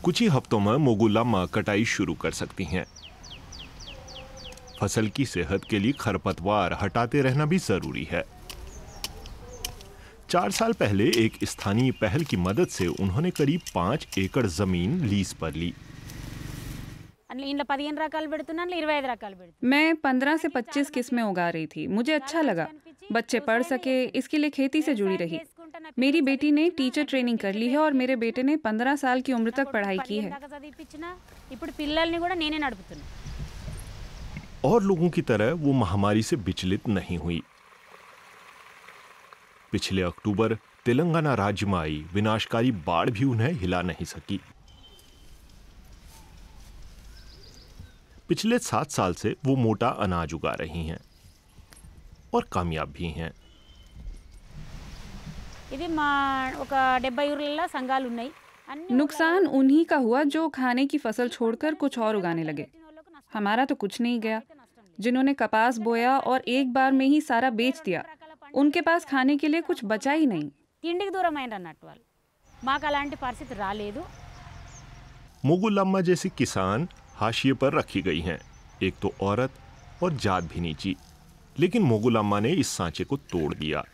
कुछ ही हफ्तों में मोगुलामा कटाई शुरू कर सकती हैं। फसल की सेहत के लिए खरपतवार हटाते रहना भी जरूरी है। 4 साल पहले एक स्थानीय पहल की मदद से उन्होंने करीब 5 एकड़ जमीन लीज पर ली। मैं 15 से 25 किस्में उगा रही थी। मुझे अच्छा लगा, बच्चे पढ़ सके, इसके लिए खेती से जुड़ी रही। मेरी बेटी ने टीचर ट्रेनिंग कर ली है और मेरे बेटे ने 15 साल की उम्र तक पढ़ाई की है। और लोगों की तरह वो महामारी से विचलित नहीं हुई। पिछले अक्टूबर तेलंगाना राज्य में आई विनाशकारी बाढ़ भी उन्हें हिला नहीं सकी। पिछले 7 साल से वो मोटा अनाज उगा रही हैं और कामयाब भी हैं। नुकसान उन्हीं का हुआ जो खाने की फसल छोड़कर कुछ और उगाने लगे। हमारा तो कुछ नहीं गया। जिन्होंने कपास बोया और एक बार में ही सारा बेच दिया, उनके पास खाने के लिए कुछ बचा ही नहीं। मोगुलामा जैसी किसान हाशिए पर रखी गई हैं, एक तो औरत और जात भी नीची। लेकिन मोगुलामा ने इस सांचे को तोड़ दिया।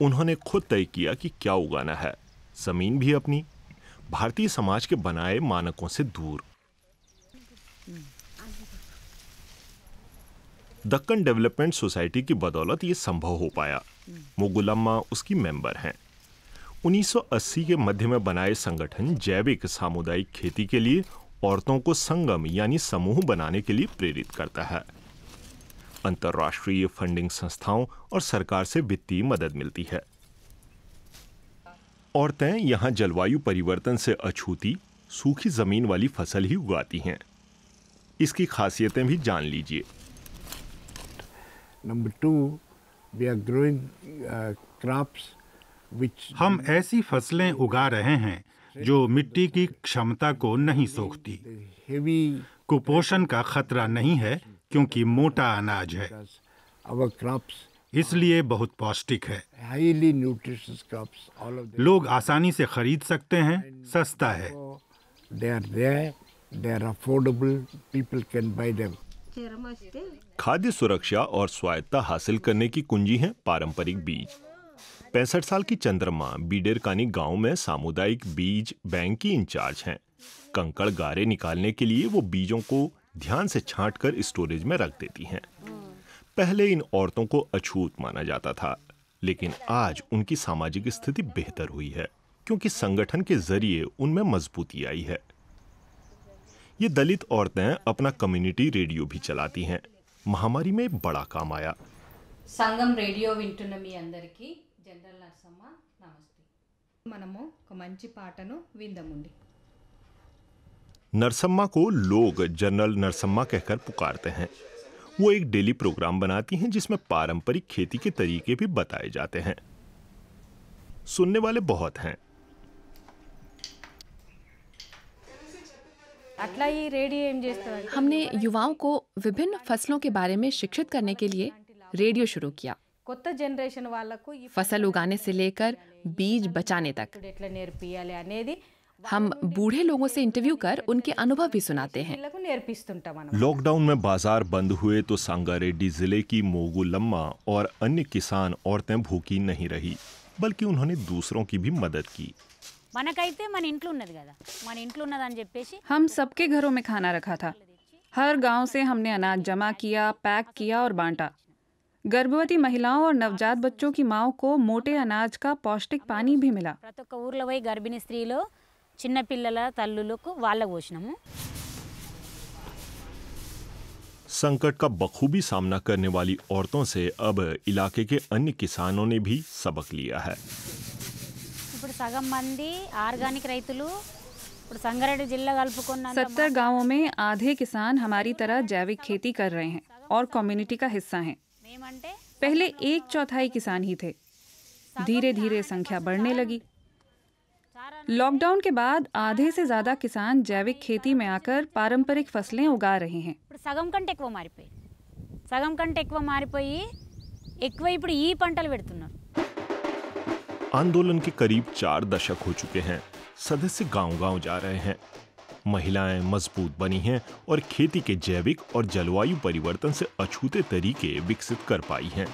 उन्होंने खुद तय किया कि क्या उगाना है, जमीन भी अपनी, भारतीय समाज के बनाए मानकों से दूर। दक्कन डेवलपमेंट सोसाइटी की बदौलत ये संभव हो पाया। मोगुलामा उसकी मेंबर हैं। 1980 के मध्य में बनाए संगठन जैविक सामुदायिक खेती के लिए औरतों को संगम यानी समूह बनाने के लिए प्रेरित करता है। अंतर्राष्ट्रीय फंडिंग संस्थाओं और सरकार से वित्तीय मदद मिलती है। औरतें यहां जलवायु परिवर्तन से अछूती सूखी जमीन वाली फसल ही उगाती हैं। इसकी खासियतें भी जान लीजिए। Number 2, we are growing crops which हम ऐसी फसलें उगा रहे हैं जो मिट्टी की क्षमता को नहीं सोखती। कुपोषण का खतरा नहीं है क्योंकि मोटा अनाज है, इसलिए बहुत पौष्टिक है। लोग आसानी से खरीद सकते हैं, सस्ता है। खाद्य सुरक्षा और स्वायत्ता हासिल करने की कुंजी है पारंपरिक बीज। 65 साल की चंद्रमा बीडेरकानी गांव में सामुदायिक बीज बैंक की इंचार्ज हैं। कंकड़ गारे निकालने के लिए वो बीजों को ध्यान से छांटकर स्टोरेज में रख देती हैं। पहले इन औरतों को अछूत माना जाता था, लेकिन आज उनकी सामाजिक स्थिति बेहतर हुई है क्योंकि संगठन के जरिए उनमें मजबूती आई है। ये दलित औरतें अपना कम्युनिटी रेडियो भी चलाती हैं। महामारी में बड़ा काम आया। संगम रेडियो विंटुन्न मी अंदरिकी जनरल नरसम्म नमस्ते। मनमु ఒక మంచి పాటను విందామండి। नरसम्मा को लोग जनरल नरसम्मा कहकर पुकारते हैं। वो एक डेली प्रोग्राम बनाती हैं जिसमें पारंपरिक खेती के तरीके भी बताए जाते हैं। सुनने वाले बहुत हैं। हमने युवाओं को विभिन्न फसलों के बारे में शिक्षित करने के लिए रेडियो शुरू किया। फसल उगाने से लेकर बीज बचाने तक। हम बूढ़े लोगों से इंटरव्यू कर उनके अनुभव भी सुनाते हैं। लॉकडाउन में बाजार बंद हुए तो संगारेड्डी जिले की मोगुलम्मा और अन्य किसान औरतें भूखी नहीं रही, बल्कि उन्होंने दूसरों की भी मदद की। हम सबके घरों में खाना रखा था। हर गांव से हमने अनाज जमा किया, पैक किया और बांटा। गर्भवती महिलाओं और नवजात बच्चों की माओं को मोटे अनाज का पौष्टिक पानी भी मिला। संकट का बखूबी सामना करने वाली औरतों से अब इलाके के अन्य किसानों ने भी सबक लिया है। 70 गांवों में आधे किसान हमारी तरह जैविक खेती कर रहे हैं और कम्युनिटी का हिस्सा हैं। पहले 1/4 किसान ही थे। धीरे धीरे संख्या बढ़ने लगी। लॉकडाउन के बाद आधे से ज्यादा किसान जैविक खेती में आकर पारंपरिक फसलें उगा रहे हैं। आंदोलन के करीब 4 दशक हो चुके हैं। सदस्य गांव-गांव जा रहे हैं। महिलाएं मजबूत बनी हैं और खेती के जैविक और जलवायु परिवर्तन से अछूते तरीके विकसित कर पाई हैं।